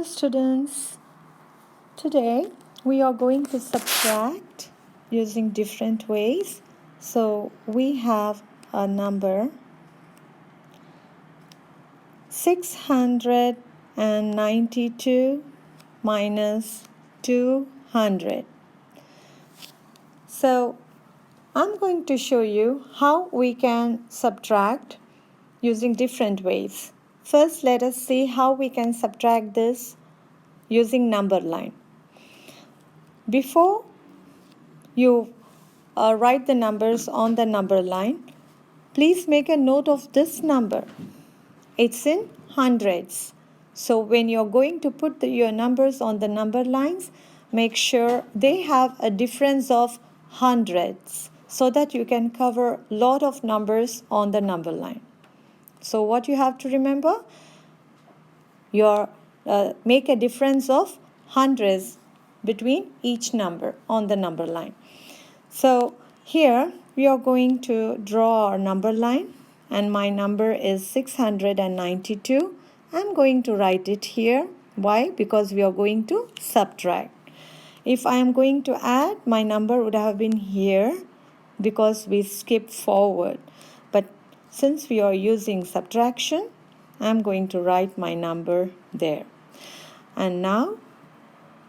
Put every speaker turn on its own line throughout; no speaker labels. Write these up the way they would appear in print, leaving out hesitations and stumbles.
Hello students, today we are going to subtract using different ways. So we have a number 692 minus 200. So I'm going to show you how we can subtract using different ways. First, let us see how we can subtract this using number line. Before you write the numbers on the number line, please make a note of this number. It's in hundreds. So when you're going to put your numbers on the number lines, make sure they have a difference of hundreds so that you can cover a lot of numbers on the number line. So what you have to remember, make a difference of hundreds between each number on the number line. So here we are going to draw our number line, and my number is 692. I'm going to write it here. Why? Because we are going to subtract. If I am going to add, my number would have been here because we skipped forward. But since we are using subtraction, I'm going to write my number there. And now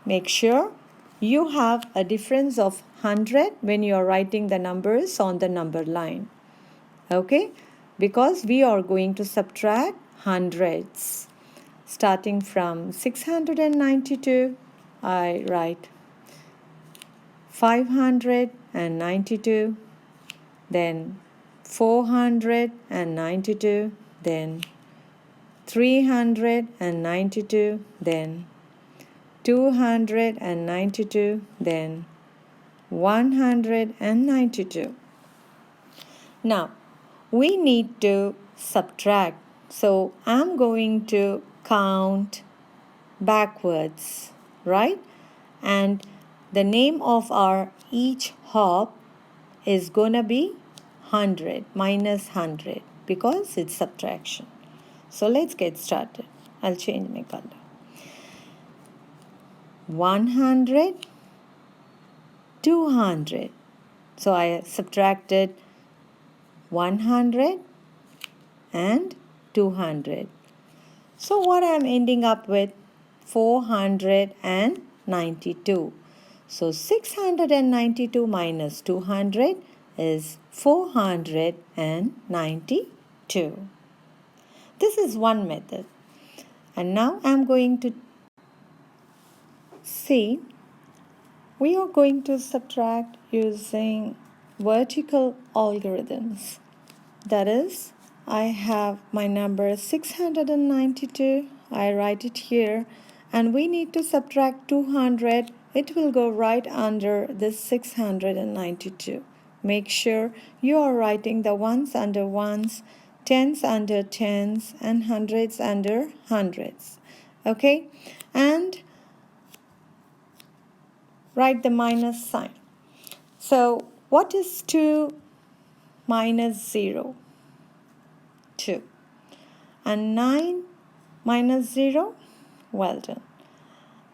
make sure you have a difference of 100 when you are writing the numbers on the number line. Okay? Because we are going to subtract hundreds. Starting from 692, I write 592, then 492, then 392, then 292, then 192. Now, we need to subtract. So, I'm going to count backwards, right? And the name of our each hop is going to be 100 minus 100 because it's subtraction. So, let's get started. I'll change my color. 100, 200. So I subtracted 100 and 200. So what I'm ending up with? 492. So 692 minus 200 is 492. This is one method. And now I'm going to see, we are going to subtract using vertical algorithms. That is, I have my number 692. I write it here, and we need to subtract 200. It will go right under this 692. Make sure you are writing the ones under ones, tens under tens, and hundreds under hundreds. Okay? And write the minus sign. So what is 2 minus 0? 2. And 9 minus 0? Well done.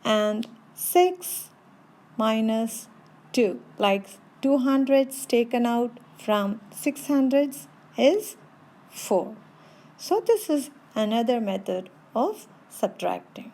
And 6 minus 2, like 200s taken out from 600s, is 4. So this is another method of subtracting.